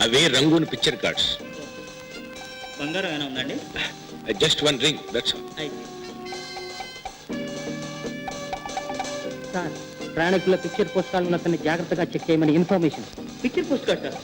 అవే Rangoon picture cards. బంగారం ఏమైనా ఉందండి? Just one ring, that's all. అయితే సార్, ప్రయాణికుల పిక్చర్ పోస్ట్ కార్డు ఉన్న అతన్ని జాగ్రత్తగా చెక్ చేయమని information. Picture post card sir.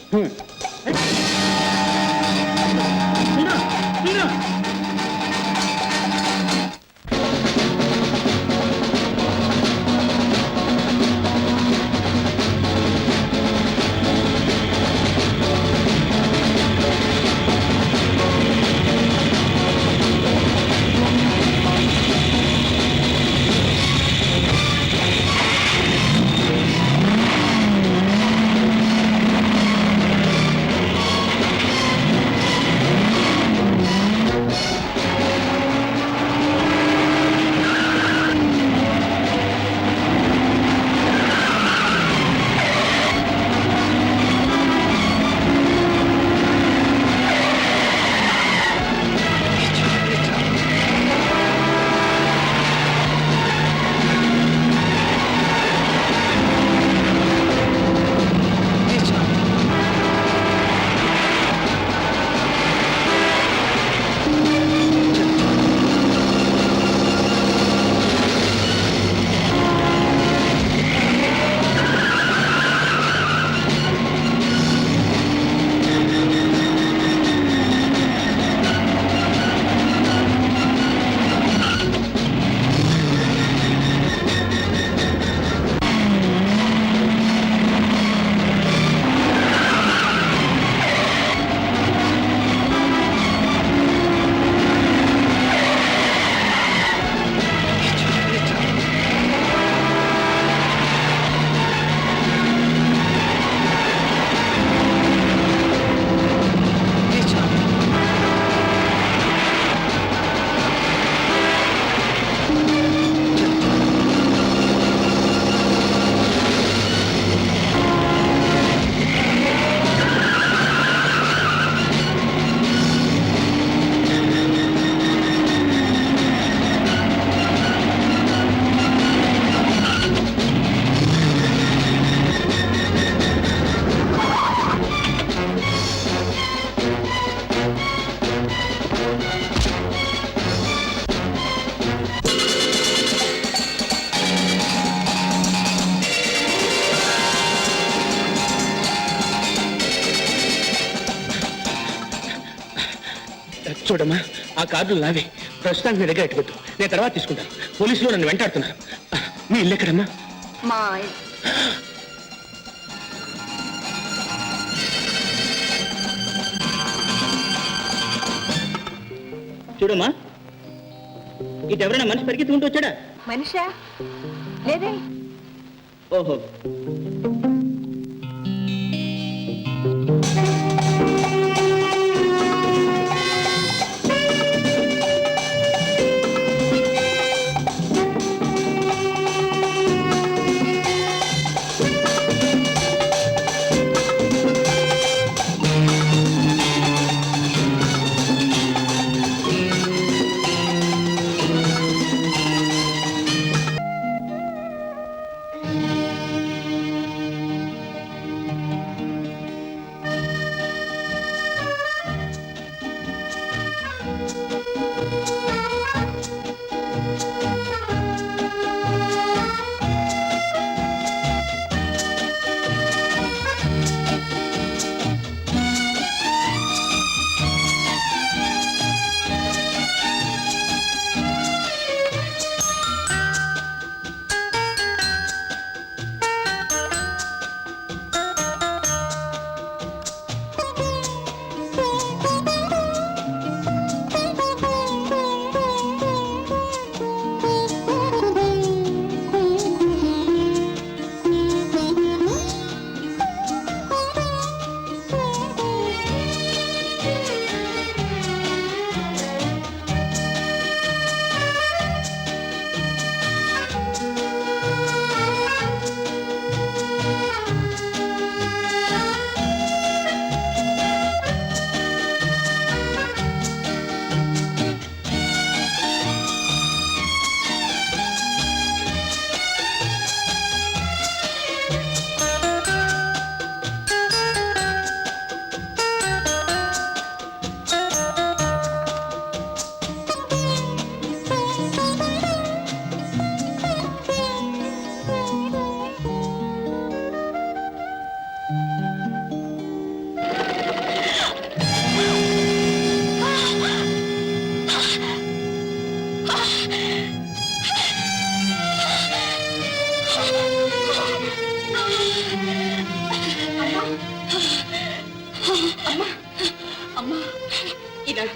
చూడమ్మా, ఆ కార్డులు నావే. ప్రస్తుతానికి నీ దగ్గర ఎట్టుకోవద్దు, నేను తర్వాత తీసుకుంటాను. పోలీసులు నన్ను వెంటాడుతున్నారు. మీ ఇల్లు ఎక్కడమ్మా? మా చూడమ్మా, ఇటు ఎవరైనా మనిషి పరిగెత్తుకుంటూ వచ్చాడా? మనిషా లేదే. ఓహో,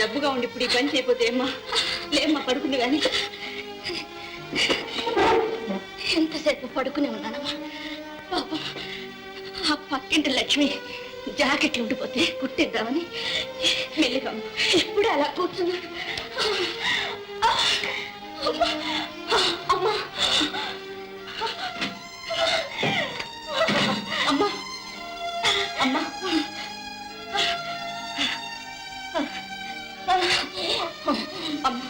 జబ్బుగా ఉండి ఇప్పుడు ఈ పని చేయకపోతే ఏమ్మా లేమ్మా పడుకుంది కానీ ఎంతసేపు పడుకునే ఉన్నానమ్మా పాపం ఆ పక్కింటి లక్ష్మి జాకెట్లు ఉండిపోతే కుట్టిద్దామని మెల్లిగా ఎప్పుడు అలా కూర్చున్నా అమ్మా అమ్మా అమ్మా అమ్మా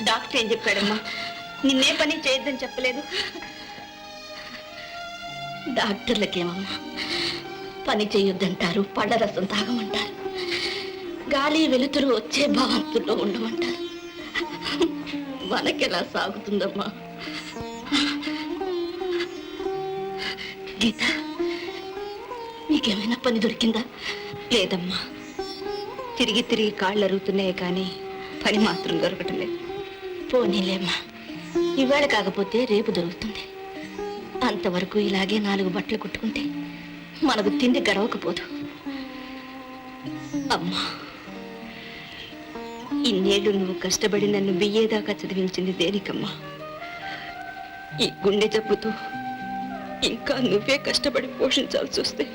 డాక్టర్ ఏం చెప్పాడమ్మా నిన్నే పని చేయొద్దని చెప్పలేదు డాక్టర్లకేమమ్మా పని చేయొద్దంటారు పళ్ళ రసం తాగమంటారు గాలి వెలుతురు వచ్చే భావంతుల్లో ఉండమంటారు మనకెలా సాగుతుందమ్మా గీత నీకేమైనా పని దొరికిందా లేదమ్మా తిరిగి తిరిగి కాళ్ళు అరుగుతున్నాయి కానీ పని మాత్రం దొరకటం లేదు పోనీలేమ్మా ఇవాళ కాకపోతే రేపు దొరుకుతుంది అంతవరకు ఇలాగే 4 బట్టలు కుట్టుకుంటే మనకు తిండి గడవకపోదు అమ్మా ఇన్నేళ్ళు నువ్వు కష్టపడి నన్ను బియ్యేదాకా చదివించింది దేనికమ్మా ఈ గుండె జబ్బుతో ఇంకా నువ్వే కష్టపడి పోషించాల్సి వస్తే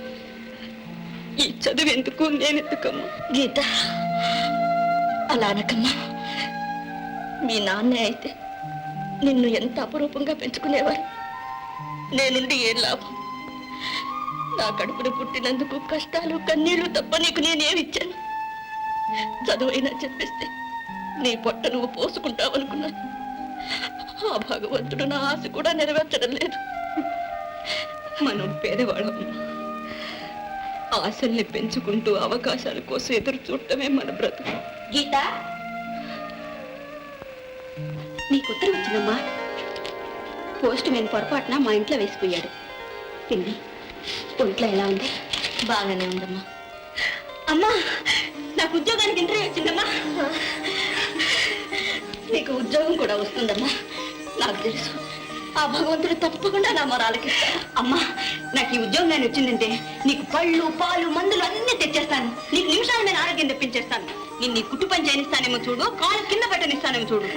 ఈ చదువెందుకు నేనెందుకమ్మా గీత అలా అనకమ్మా మీ నాన్నే అయితే నిన్ను ఎంత అపురూపంగా పెంచుకునేవారు నేనుండి ఏం లాభం నా కడుపున పుట్టినందుకు కష్టాలు కన్నీళ్లు తప్ప నీకు నేనేమిచ్చాను చదువైనా చెప్పిస్తే నీ పొట్ట నువ్వు పోసుకుంటావనుకున్నాను ఆ భగవంతుడు నా ఆశ కూడా నెరవేర్చడం లేదు మనం పేదవాళ్ళం ఆశల్ని పెంచుకుంటూ అవకాశాల కోసం ఎదురు చూడటమే మన బ్రతుకు గీత నీకు ఉత్తరం వచ్చిందమ్మా పోస్ట్ మ్యాన్ పొరపాటున మా ఇంట్లో వేసిపోయాడు పిన్ని ఒంట్లో ఎలా ఉంది బాగానే ఉందమ్మా అమ్మా నాకు ఉద్యోగానికి ఇంటర్వ్యూ వచ్చిందమ్మా నీకు ఉద్యోగం కూడా వస్తుందమ్మా నాకు తెలుసు ఆ భగవంతుడు తప్పకుండా నా మొరాలకి అమ్మా నాకు ఈ ఉద్యోగం నేను వచ్చిందంటే నీకు పళ్ళు పాలు మందులు అన్నీ తెచ్చేస్తాను నీకు నిమిషాలు నేను ఆరోగ్యం తెప్పించేస్తాను నేను నీ కుట్టు పని చేయనిస్తానేమో చూడు కాలు కింద పెట్టనిస్తానేమో చూడు